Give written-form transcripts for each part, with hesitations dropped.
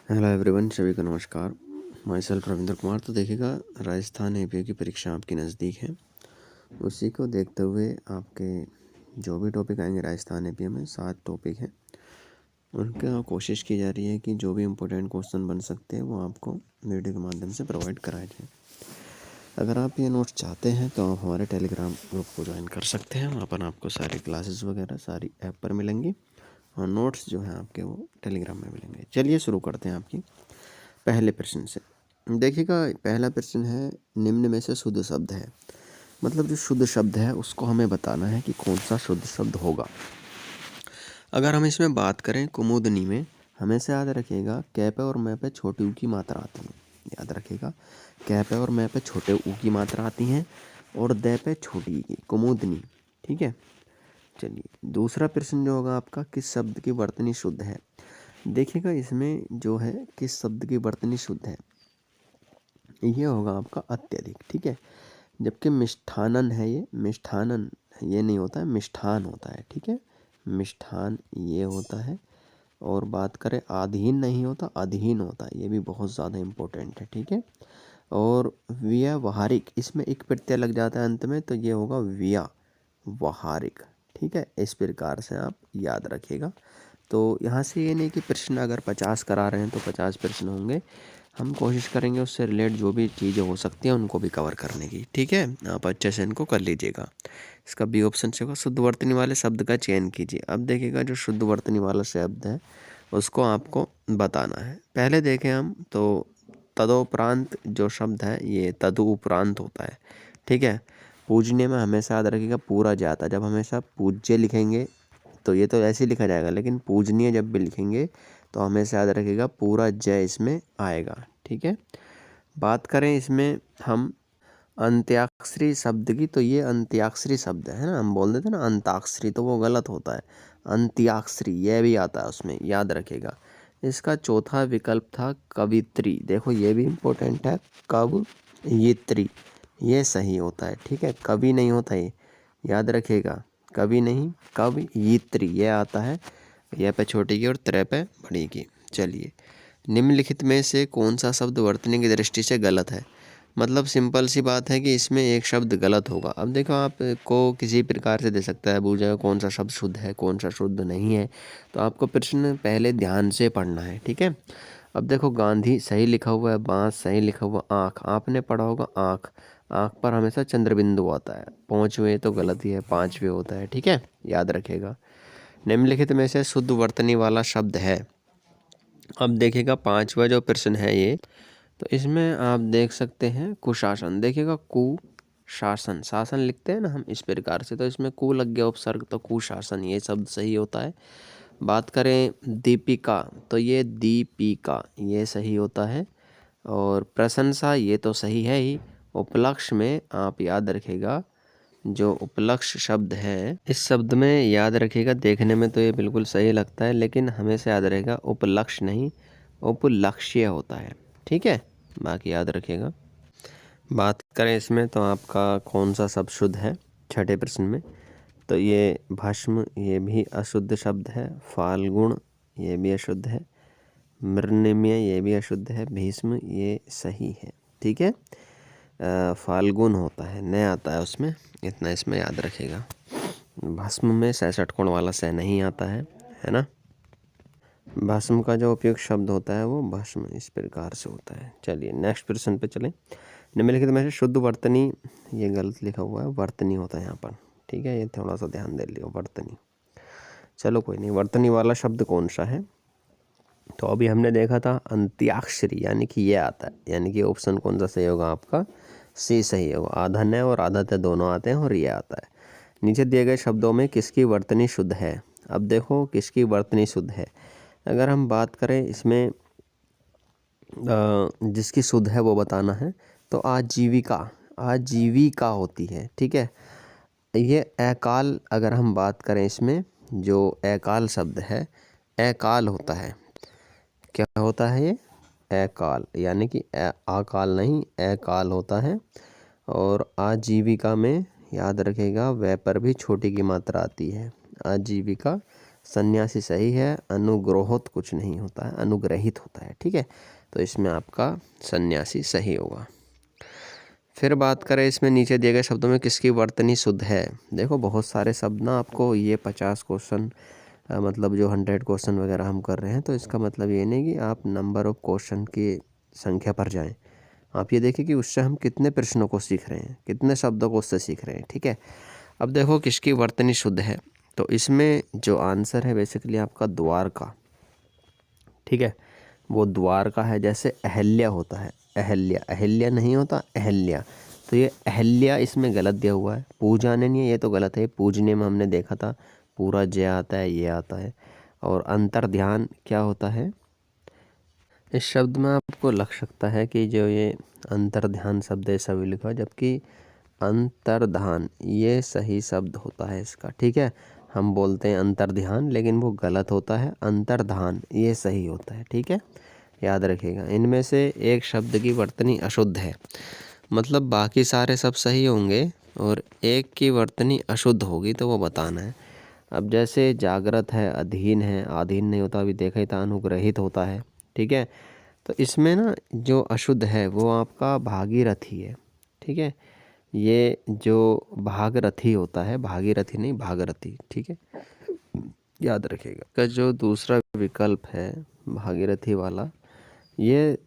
Hello everyone, सभी को नमस्कार। My self Ravindra Kumar. तो देखिएगा, राजस्थान एपीओ की परीक्षा आपकी नज़दीक है। उसी को देखते हुए आपके जो भी टॉपिक आएंगे राजस्थान एपीओ में 7 टॉपिक हैं, उनका कोशिश की जा रही है कि जो भी इम्पोर्टेंट क्वेश्चन बन सकते हैं वो आपको वीडियो के माध्यम से प्रोवाइड कराए जाएँ। अगर आप ये नोट्स चाहते हैं तो आप हमारे टेलीग्राम ग्रुप को ज्वाइन कर सकते हैं। वहाँ पर आपको सारी क्लासेस वगैरह सारी ऐप पर मिलेंगी और नोट्स जो हैं आपके वो टेलीग्राम में मिलेंगे। चलिए शुरू करते हैं आपकी पहले प्रश्न से। देखिएगा, पहला प्रश्न है, निम्न में से शुद्ध शब्द है। मतलब जो शुद्ध शब्द है उसको हमें बताना है कि कौन सा शुद्ध शब्द होगा। अगर हम इसमें बात करें कुमुदनी में, हमेशा याद रखिएगा कै पे और मैं पे छोटी ऊ की मात्रा आती है। याद रखिएगा कै पे और मैं पे छोटे ऊ की मात्रा आती हैं और दै पे छोटी ई की, कुमुदनी। ठीक है। चलिए दूसरा प्रश्न जो होगा आपका, किस शब्द की वर्तनी शुद्ध है। देखिएगा इसमें जो है किस शब्द की वर्तनी शुद्ध है, ये होगा आपका अत्यधिक। ठीक है। जबकि मिष्ठानन है, ये मिष्ठानन ये नहीं होता है, मिष्ठान होता है। ठीक है, मिष्ठान ये होता है। और बात करें आधीन नहीं होता, अधीन होता है, ये भी बहुत ज़्यादा इम्पोर्टेंट है। ठीक है। और व्यवहारिक, इसमें एक प्रत्यय लग जाता है अंत में, तो ये होगा व्यवहारिक। ठीक है, इस प्रकार से आप याद रखिएगा। तो यहाँ से ये नहीं कि प्रश्न अगर 50 करा रहे हैं तो 50 प्रश्न होंगे, हम कोशिश करेंगे उससे रिलेट जो भी चीज़ें हो सकती हैं उनको भी कवर करने की। ठीक है, आप अच्छे से इनको कर लीजिएगा। इसका बी ऑप्शन से होगा, शुद्ध वर्तनी वाले शब्द का चयन कीजिए। अब देखिएगा जो शुद्ध वर्तनी वाला शब्द है उसको आपको बताना है। पहले देखें हम तो तदोपरांत जो शब्द है ये तदुपरांत होता है। ठीक है। पूजनीय में हमेशा याद रखिएगा पूरा जाता, जब हमेशा पूज्य लिखेंगे तो ये तो ऐसे ही लिखा जाएगा, लेकिन पूजनीय जब भी लिखेंगे तो हमेशा याद रखिएगा पूरा जय इसमें आएगा। ठीक है। बात करें इसमें हम अंत्याक्षरी शब्द की, तो ये अंत्याक्षरी शब्द है ना, हम बोल देते हैं ना अंताक्षरी, तो वो गलत होता है। अंत्याक्षरी ये भी आता है उसमें, याद रखिएगा। इसका चौथा विकल्प था कवित्री। देखो ये भी इम्पोर्टेंट है, कवयित्री ये सही होता है। ठीक है, कवि नहीं होता ये, याद रखिएगा, कवि नहीं कवयित्री ये आता है। यह पे छोटी की और त्रै पे बड़ी की। चलिए, निम्नलिखित में से कौन सा शब्द वर्तनी की दृष्टि से गलत है। मतलब सिंपल सी बात है कि इसमें एक शब्द गलत होगा। अब देखो आपको किसी प्रकार से दे सकता है पूछा कौन सा शब्द शुद्ध है कौन सा शुद्ध नहीं है, तो आपको प्रश्न पहले ध्यान से पढ़ना है। ठीक है। अब देखो गांधी सही लिखा हुआ है, बांस सही लिखा हुआ, आँख आपने पढ़ा होगा, आँख आँख पर हमेशा चंद्रबिंदु आता है। 5वें तो गलत ही है, 5वें होता है। ठीक है, याद रखेगा। निम्नलिखित में से शुद्ध वर्तनी वाला शब्द है। अब देखिएगा 5वां जो प्रश्न है ये, तो इसमें आप देख सकते हैं कुशासन। देखिएगा कुशासन, शासन लिखते हैं ना हम इस प्रकार से, तो इसमें कु लग गया उपसर्ग, तो कुशासन ये शब्द सही होता है। बात करें दीपिका, तो ये दीपिका ये सही होता है। और प्रशंसा ये तो सही है ही। उपलक्ष्य में आप याद रखिएगा, जो उपलक्ष्य शब्द है इस शब्द में याद रखिएगा, देखने में तो ये बिल्कुल सही लगता है लेकिन हमेशा याद रहेगा उपलक्ष्य नहीं उपलक्ष्य होता है। ठीक है, बाकी याद रखिएगा। बात करें इसमें तो आपका कौन सा शब्द शुद्ध है छठे प्रश्न में, तो ये भस्म ये भी अशुद्ध शब्द है। फाल्गुण ये भी अशुद्ध है। मृण्मय ये भी अशुद्ध है। भीष्म ये सही है। ठीक है, फाल्गुन होता है, न आता है उसमें, इतना इसमें याद रखिएगा। भस्म में 66 कोण वाला से नहीं आता है ना। भस्म का जो उपयुक्त शब्द होता है वो भस्म इस प्रकार से होता है। चलिए नेक्स्ट प्रश्न पे चलें। निम्नलिखित में से शुद्ध वर्तनी, ये गलत लिखा हुआ है, वर्तनी होता है यहाँ पर। ठीक है, ये थोड़ा सा ध्यान दे लियो, वर्तनी। चलो कोई नहीं, वर्तनी वाला शब्द कौन सा है, तो अभी हमने देखा था अंत्याक्षरी, यानी कि ये आता है, यानी कि ऑप्शन कौन सा सही होगा आपका, सी सही होगा। आधा न और आधा त दोनों आते हैं और ये आता है। नीचे दिए गए शब्दों में किसकी वर्तनी शुद्ध है। अब देखो किसकी वर्तनी शुद्ध है, अगर हम बात करें इसमें जिसकी शुद्ध है वो बताना है, तो आजीविका, आजीविका होती है। ठीक है, ये अकाल, अगर हम बात करें इसमें जो अकाल शब्द है अकाल होता है। क्या होता है ये, अकाल, यानी कि अकाल नहीं अकाल होता है। और आजीविका में याद रखेगा वह पर भी छोटी की मात्रा आती है। आजीविका सन्यासी सही है, अनुग्रोहित कुछ नहीं होता है, अनुग्रहित होता है। ठीक है, तो इसमें आपका सन्यासी सही होगा। फिर बात करें इसमें नीचे दिए गए शब्दों में किसकी वर्तनी शुद्ध है। देखो बहुत सारे शब्द ना आपको ये 50 क्वेश्चन मतलब जो 100 क्वेश्चन वगैरह हम कर रहे हैं, तो इसका मतलब ये नहीं कि आप नंबर ऑफ क्वेश्चन की संख्या पर जाएं। आप ये देखिए कि उससे हम कितने प्रश्नों को सीख रहे हैं, कितने शब्दों को उससे सीख रहे हैं। ठीक है, अब देखो किसकी वर्तनी शुद्ध है, तो इसमें जो आंसर है बेसिकली आपका द्वारका। ठीक है, वो द्वारका है। जैसे अहल्या होता है, अहल्या, अहल्या नहीं होता, अहल्या, तो ये अहल्या इसमें गलत दिया हुआ है। पूजाने नहीं है, ये तो गलत है। पूजने में हमने देखा था पूरा जय आता है, ये आता है। और अंतर ध्यान क्या होता है, इस शब्द में आपको लग सकता है कि जो ये अंतर ध्यान शब्द है सभी लिखा, जबकि अंतर्धान ये सही शब्द होता है इसका। ठीक है, हम बोलते हैं अंतर्ध्यान, लेकिन वो गलत होता है, अंतर्धान ये सही होता है। ठीक है, याद रखिएगा। इनमें से एक शब्द की वर्तनी अशुद्ध है, मतलब बाकी सारे सब सही होंगे और एक की वर्तनी अशुद्ध होगी, तो वो बताना है। अब जैसे जागृत है, अधीन है, आधीन नहीं होता, अभी देखा ही था, अनुग्रहित होता है। ठीक है, तो इसमें ना जो अशुद्ध है वो आपका भागीरथी है। ठीक है, ये जो भागरथी होता है, भागीरथी नहीं भागरथी। ठीक है, याद रखिएगा। का जो दूसरा विकल्प है भागीरथी वाला, ये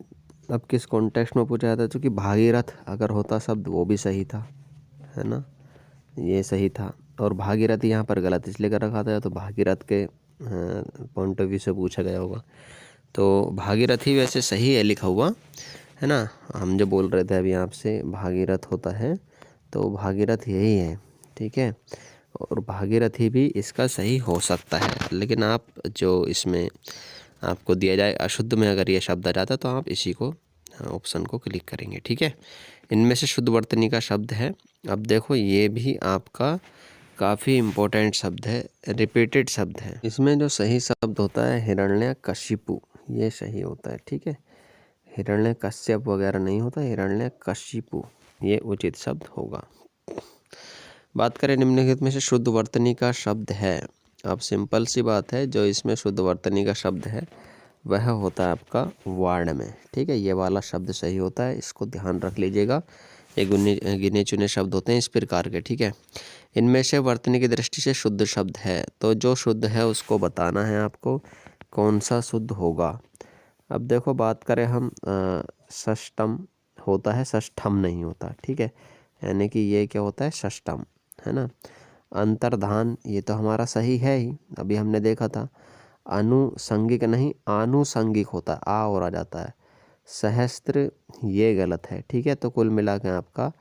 अब किस कॉन्टेक्स्ट में पूछा जाता है, क्योंकि भागीरथ अगर होता शब्द वो भी सही था, है ना, ये सही था। और भागीरथ यहाँ पर गलत इसलिए कर रखा था, तो भागीरथ के पॉइंट ऑफ व्यू से पूछा गया होगा। तो भागीरथी वैसे सही है लिखा हुआ, है ना। हम जो बोल रहे थे अभी आपसे भागीरथ होता है, तो भागीरथ यही है। ठीक है, और भागीरथी भी इसका सही हो सकता है, लेकिन आप जो इसमें आपको दिया जाए अशुद्ध में अगर ये शब्द आ जाता तो आप इसी को ऑप्शन को क्लिक करेंगे। ठीक है, इनमें से शुद्ध वर्तनी का शब्द है। अब देखो ये भी आपका काफ़ी इम्पोर्टेंट शब्द है, रिपीटेड शब्द है। इसमें जो सही शब्द होता है हिरण्यकशिपु, ये सही होता है। ठीक है, हिरण्यकश्यप वगैरह नहीं होता, हिरण्यकशिपु ये उचित शब्द होगा। बात करें निम्नलिखित में से शुद्ध वर्तनी का शब्द है। अब सिंपल सी बात है, जो इसमें शुद्ध वर्तनी का शब्द है वह होता है आपका वार्ड में। ठीक है, ये वाला शब्द सही होता है, इसको ध्यान रख लीजिएगा। ये गिने चुने शब्द होते हैं इस प्रकार के। ठीक है, इनमें से वर्तनी की दृष्टि से शुद्ध शब्द है, तो जो शुद्ध है उसको बताना है आपको, कौन सा शुद्ध होगा। अब देखो बात करें हम षष्टम होता है, षष्ठम नहीं होता। ठीक है, यानी कि ये क्या होता है, षष्टम, है ना। अंतर्धान ये तो हमारा सही है ही, अभी हमने देखा था। अनुसंगिक नहीं, आनुसंगिक होता है, आ और आ जाता है। सहस्त्र ये गलत है। ठीक है, तो कुल मिला के आपका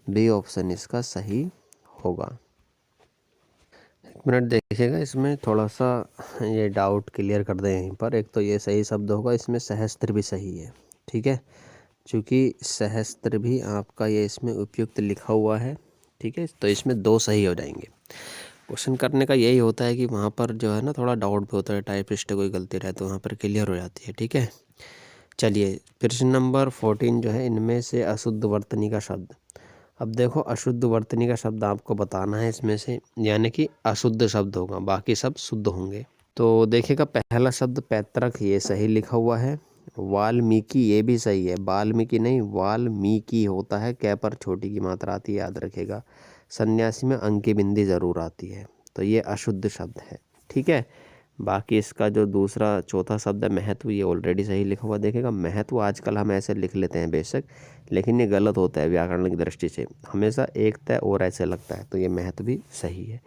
बी ऑप्शन इसका सही होगा। एक मिनट देखिएगा, इसमें थोड़ा सा ये डाउट क्लियर कर दें यहीं पर। एक तो ये सही शब्द होगा, इसमें सहस्त्र भी सही है। ठीक है, क्योंकि सहस्त्र भी आपका ये इसमें उपयुक्त लिखा हुआ है। ठीक है, तो इसमें दो सही हो जाएंगे। क्वेश्चन करने का यही होता है कि वहाँ पर जो है ना थोड़ा डाउट भी होता है, टाइपिस्ट कोई गलती रहे तो वहाँ पर क्लियर हो जाती है। ठीक है, चलिए प्रश्न नंबर 14 जो है, इनमें से अशुद्ध वर्तनी का शब्द। अब देखो अशुद्ध वर्तनी का शब्द आपको बताना है इसमें से, यानी कि अशुद्ध शब्द होगा, बाकी सब शुद्ध होंगे। तो देखिएगा पहला शब्द पैतृक, ये सही लिखा हुआ है। वाल्मीकि ये भी सही है, वाल्मीकि नहीं वाल्मीकि होता है, कै पर छोटी की मात्रा आती है, याद रखेगा। सन्यासी में अंक की बिंदी ज़रूर आती है, तो ये अशुद्ध शब्द है। ठीक है, बाकी इसका जो दूसरा चौथा शब्द है महत्व, ये ऑलरेडी सही लिखा हुआ। देखेगा महत्व आजकल हम ऐसे लिख लेते हैं बेशक, लेकिन ये गलत होता है व्याकरण की दृष्टि से, हमेशा एक तय और ऐसे लगता है, तो ये महत्व भी सही है,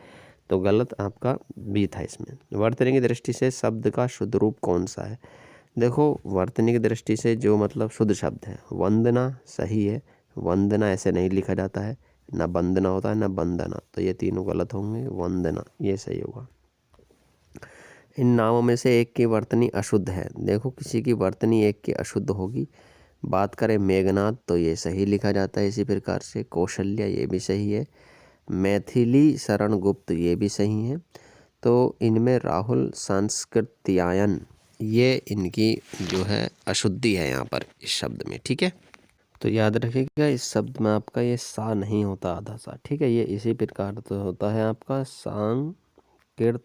तो गलत आपका बी था इसमें। वर्तनी की दृष्टि से शब्द का शुद्ध रूप कौन सा है। देखो वर्तनी की दृष्टि से जो मतलब शुद्ध शब्द है, वंदना सही है, वंदना ऐसे नहीं लिखा जाता है, ना वंदना होता है ना वंदना, तो ये तीनों गलत होंगे, वंदना ये सही होगा। इन नामों में से एक की वर्तनी अशुद्ध है। देखो किसी की वर्तनी एक की अशुद्ध होगी। बात करें मेघनाथ, तो ये सही लिखा जाता है इसी प्रकार से। कौशल्या ये भी सही है। मैथिली शरण गुप्त ये भी सही है। तो इनमें राहुल सांस्कृत्यायन ये इनकी जो है अशुद्धि है यहाँ पर इस शब्द में। ठीक है, तो याद रखिएगा इस शब्द में आपका ये सा नहीं होता, आधा सा। ठीक है, ये इसी प्रकार तो होता है आपका सांकृत्यायन,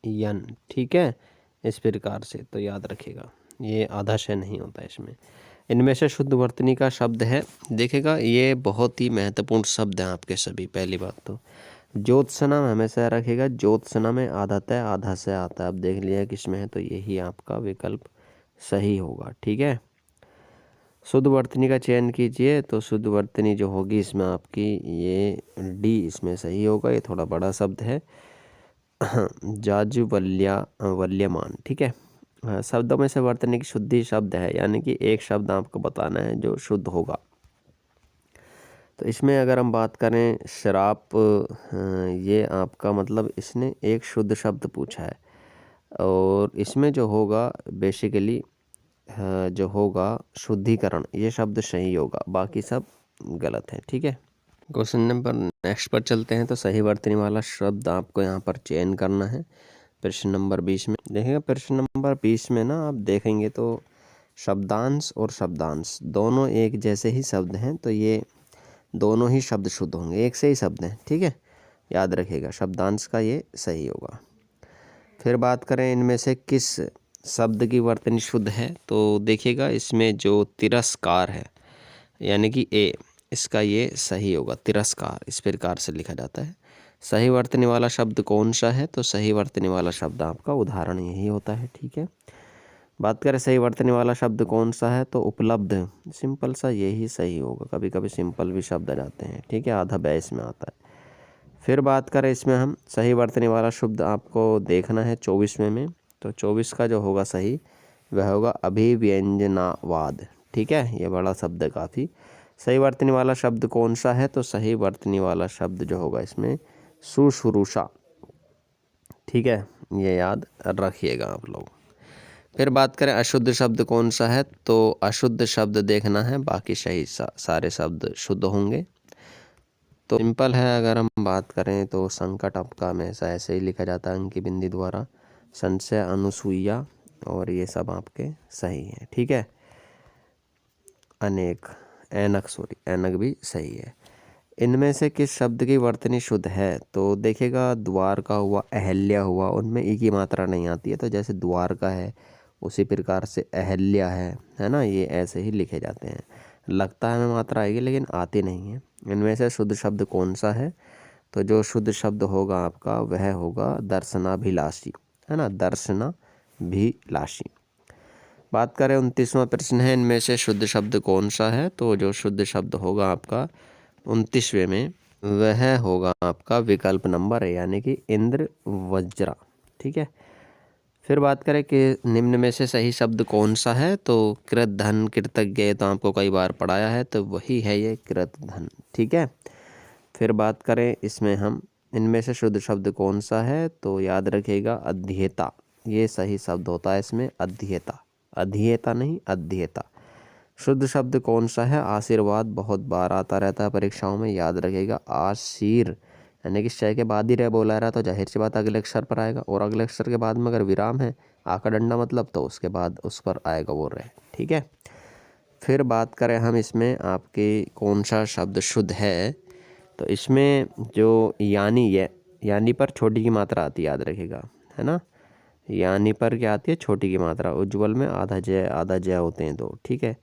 यन, ठीक है, इस प्रकार से। तो याद रखिएगा, ये आधा शय नहीं होता इसमें। इनमें से शुद्ध वर्तनी का शब्द है, देखिएगा ये बहुत ही महत्वपूर्ण शब्द हैं आपके सभी। पहली बात तो ज्योत्सना में हमेशा रखिएगा, ज्योत्सना में आधातः आधा से आता है। अब देख लिया किसमें है, तो यही आपका विकल्प सही होगा, ठीक है। शुद्ध वर्तनी का चयन कीजिए, तो शुद्ध वर्तनी जो होगी इसमें आपकी ये डी इसमें सही होगा। ये थोड़ा बड़ा शब्द है, वल्यमान, ठीक है। शब्दों में से वर्तनी की शुद्धि शब्द है, यानी कि एक शब्द आपको बताना है जो शुद्ध होगा। तो इसमें अगर हम बात करें श्राप, ये आपका मतलब इसने एक शुद्ध शब्द पूछा है, और इसमें जो होगा बेसिकली जो होगा शुद्धिकरण, ये शब्द सही होगा, बाकी सब गलत है, ठीक है। क्वेश्चन नंबर नेक्स्ट पर चलते हैं। तो सही वर्तनी वाला शब्द आपको यहाँ पर चयन करना है। प्रश्न नंबर 20 में देखेंगे, प्रश्न नंबर 20 में ना आप देखेंगे तो शब्दांश और शब्दांश दोनों एक जैसे ही शब्द हैं, तो ये दोनों ही शब्द शुद्ध होंगे, एक से ही शब्द हैं, ठीक है, याद रखिएगा। शब्दांश का ये सही होगा। फिर बात करें इनमें से किस शब्द की वर्तनी शुद्ध है, तो देखिएगा इसमें जो तिरस्कार है, यानी कि ए, इसका ये सही होगा। तिरस्कार इस प्रकार से लिखा जाता है। सही वर्तनी वाला शब्द कौन सा है, तो सही वर्तनी वाला शब्द आपका उदाहरण यही होता है, ठीक है। बात करें सही वर्तनी वाला शब्द कौन सा है, तो उपलब्ध, सिंपल सा यही सही होगा। कभी कभी सिंपल भी शब्द आ जाते हैं, ठीक है, आधा बै इसमें आता है। फिर बात करें इसमें हम सही वर्तनी वाला शब्द आपको देखना है 24वें में, तो 24 का जो होगा सही वह होगा अभिव्यंजनावाद, ठीक है, ये बड़ा शब्द है काफ़ी। सही वर्तनी वाला शब्द कौन सा है, तो सही वर्तनी वाला शब्द जो होगा इसमें शुश्रूषा, ठीक है, ये याद रखिएगा आप लोग। फिर बात करें अशुद्ध शब्द कौन सा है, तो अशुद्ध शब्द देखना है, बाकी सही सारे शब्द शुद्ध होंगे। तो सिंपल है, अगर हम बात करें तो संकट आपका हमेशा ऐसे ही लिखा जाता है अंकी बिंदी द्वारा, संशय, अनुसूया, और ये सब आपके सही हैं, ठीक है। अनेक, ऐनक, सॉरी ऐनक भी सही है। इनमें से किस शब्द की वर्तनी शुद्ध है, तो देखिएगा द्वार का हुआ, अहल्या हुआ, उनमें ई की मात्रा नहीं आती है। तो जैसे द्वार का है उसी प्रकार से अहल्या है ना, ये ऐसे ही लिखे जाते हैं। लगता है हमें मात्रा आएगी लेकिन आती नहीं है। इनमें से शुद्ध शब्द कौन सा है, तो जो शुद्ध शब्द होगा आपका वह होगा दर्शनाभिलाषी, है ना, दर्शनाभिलाषी। बात करें 29वां प्रश्न है, इनमें से शुद्ध शब्द कौन सा है, तो जो शुद्ध शब्द होगा आपका 29वें में वह होगा आपका विकल्प नंबर है, यानी कि इंद्र वज्रा, ठीक है। फिर बात करें कि निम्न में से सही शब्द कौन सा है, तो कृत धन, कृतज्ञ, तो आपको कई बार पढ़ाया है, तो वही है ये कृत धन, ठीक है। फिर बात करें इसमें हम इनमें से शुद्ध शब्द कौन सा है, तो याद रखिएगा अध्येता, ये सही शब्द होता है इसमें, अध्येता, अध्येता नहीं अध्येता। शुद्ध शब्द कौन सा है, आशीर्वाद, बहुत बार आता रहता है परीक्षाओं में, याद रखिएगा आशीर, यानी कि शय के बाद ही रह बोला रहा, तो जाहिर सी बात अगले अक्षर पर आएगा, और अगले अक्षर के बाद में अगर विराम है, आका डंडा मतलब, तो उसके बाद उस पर आएगा वो रह, ठीक है। फिर बात करें हम इसमें आपके कौन सा शब्द शुद्ध है, तो इसमें जो यानी पर छोटी की मात्रा आती है, याद रखिएगा, है ना, यानी पर क्या आती है, छोटी की मात्रा। उज्ज्वल में आधा जय होते हैं दो, ठीक है,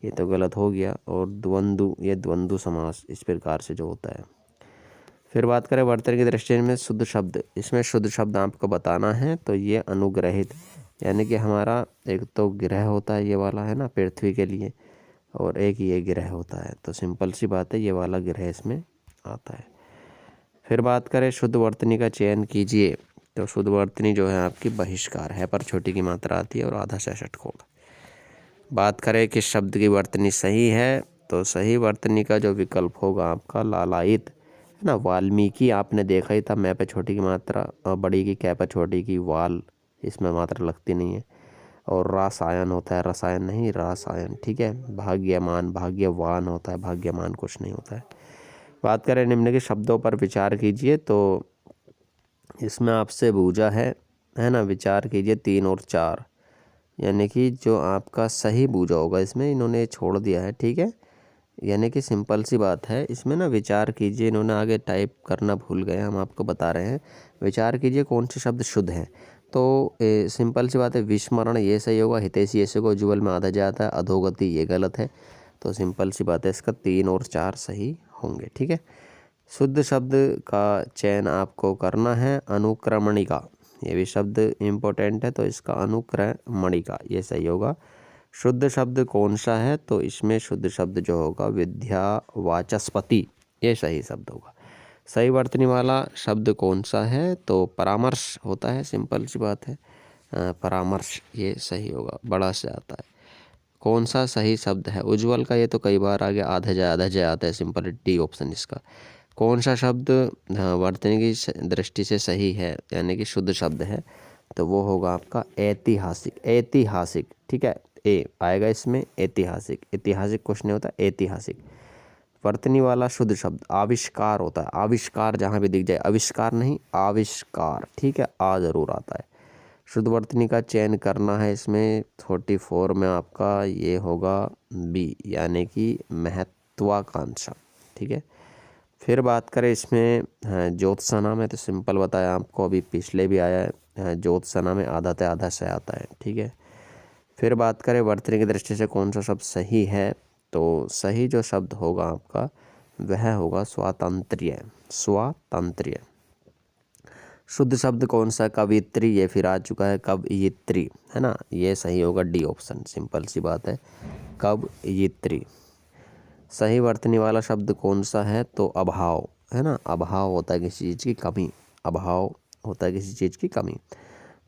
ये तो गलत हो गया। और द्वंद्व, ये द्वंद्व समास इस प्रकार से जो होता है। फिर बात करें वर्तन की दृष्टि में शुद्ध शब्द, इसमें शुद्ध शब्द आपको बताना है, तो ये अनुग्रहित, यानी कि हमारा एक तो ग्रह होता है ये वाला, है ना, पृथ्वी के लिए, और एक ये ग्रह होता है, तो सिंपल सी बात है, ये वाला ग्रह इसमें आता है। फिर बात करें शुद्ध वर्तनी का चयन कीजिए, तो शुद्ध वर्तनी जो है आपकी बहिष्कार है, पर छोटी की मात्रा आती है, और आधा 66 कोड। बात करें किस शब्द की वर्तनी सही है, तो सही वर्तनी का जो विकल्प होगा आपका लालायित, है ना। वाल्मीकि आपने देखा ही था, मैं पे छोटी की मात्रा बड़ी की, कै पे छोटी की, वाल इसमें मात्रा लगती नहीं है। और रसायन होता है, रसायन नहीं रसायन, ठीक है। भाग्यमान, भाग्यवान होता है, भाग्यमान कुछ नहीं होता है। बात करें निम्न के शब्दों पर विचार कीजिए, तो इसमें आपसे बूझा है ना, विचार कीजिए 3 और 4, यानी कि जो आपका सही बूझा होगा इसमें इन्होंने छोड़ दिया है, ठीक है। यानी कि सिंपल सी बात है, इसमें ना विचार कीजिए। इन्होंने आगे टाइप करना भूल गए, हम आपको बता रहे हैं। विचार कीजिए कौन से शब्द शुद्ध हैं। तो सिंपल सी बात है, विस्मरण ये सही होगा, हितैषी ऐसे को जुगल में आधा जाता है, अधोगति ये गलत है। तो सिंपल सी बात है, इसका 3 और 4 सही होंगे। ठीक है, शुद्ध शब्द का चयन आपको करना है। अनुक्रमणिका, ये भी शब्द इम्पोर्टेंट है, तो इसका अनुक्रमणिका ये सही होगा। शुद्ध शब्द कौन सा है, तो इसमें शुद्ध शब्द जो होगा विद्यावाचस्पति, ये सही शब्द होगा। सही वर्तनी वाला शब्द कौन सा है, तो परामर्श होता है, सिंपल सी बात है। परामर्श ये सही होगा, बड़ा से आता है। कौन सा सही शब्द है, उज्ज्वल का ये तो कई बार आगे आधा जय आता है, सिंपल डी ऑप्शन इसका। कौन सा शब्द वर्तनी की दृष्टि से सही है, यानी कि शुद्ध शब्द है, तो वो होगा आपका ऐतिहासिक। ऐतिहासिक, ठीक है, ए आएगा इसमें, ऐतिहासिक। ऐतिहासिक क्वेश्चन होता है ऐतिहासिक। वर्तनी वाला शुद्ध शब्द आविष्कार होता है। आविष्कार जहाँ भी दिख जाए, आविष्कार नहीं आविष्कार, ठीक है, आ जरूर आता है। शुद्ध वर्तनी का चयन करना है इसमें 44 में आपका ये होगा बी, यानी कि महत्वाकांक्षा। ठीक है, फिर बात करें इसमें ज्योत्सना नाम है, तो सिंपल बताया आपको, अभी पिछले भी आया है। ज्योत्सना में आधा से आधा से आता है। ठीक है, फिर बात करें वर्तनी की दृष्टि से कौन सा शब्द सही है, तो सही जो शब्द होगा आपका वह होगा स्वातंत्र्य। स्वातंत्र्य। शुद्ध शब्द कौन सा, कवियत्री, ये फिर आ चुका है, कवयित्री, है ना, ये सही होगा डी ऑप्शन, सिंपल सी बात है, कवयित्री। सही वर्तनी वाला शब्द कौन सा है, तो अभाव, है ना, अभाव होता है किसी चीज़ की कमी, अभाव होता है किसी चीज़ की कमी।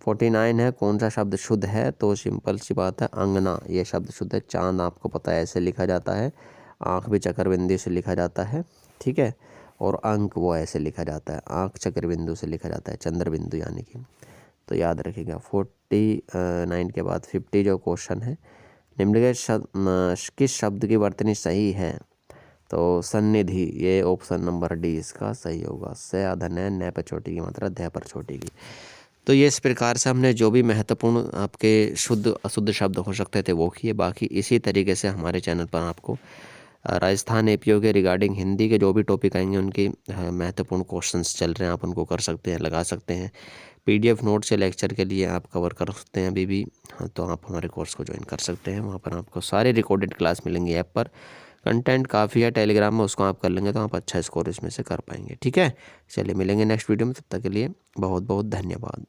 49 है, कौन सा शब्द शुद्ध है, तो सिंपल सी बात है अंगना, ये शब्द शुद्ध है। चांद आपको पता है ऐसे लिखा जाता है, आँख भी चक्रबिंदु से लिखा जाता है। ठीक है, और अंक वो ऐसे लिखा जाता है, आँख चक्रबिंदु से लिखा जाता है, चंद्रबिंदु यानी कि, तो याद रखिएगा। 49 के बाद 50 जो क्वेश्चन है, निम्नलिखित किस शब्द की वर्तनी सही है, तो सन्निधि, ये ऑप्शन नंबर डी इसका सही होगा। से आधा न पर छोटी की मात्रा ध पर छोटी की। तो ये इस प्रकार से हमने जो भी महत्वपूर्ण आपके शुद्ध अशुद्ध शब्द हो सकते थे वो किए। बाकी इसी तरीके से हमारे चैनल पर आपको राजस्थान एपीओ के रिगार्डिंग हिंदी के जो भी टॉपिक आएंगे उनके महत्वपूर्ण क्वेश्चंस चल रहे हैं, आप उनको कर सकते हैं, लगा सकते हैं। पीडीएफ नोट से लेक्चर के लिए आप कवर कर सकते हैं अभी भी। हाँ, तो आप हमारे कोर्स को ज्वाइन कर सकते हैं, वहाँ पर आपको सारे रिकॉर्डेड क्लास मिलेंगे ऐप पर। कंटेंट काफ़ी है टेलीग्राम में, उसको आप कर लेंगे तो आप अच्छा स्कोर इसमें से कर पाएंगे। ठीक है, चलिए मिलेंगे नेक्स्ट वीडियो में, तब तक के लिए बहुत बहुत धन्यवाद।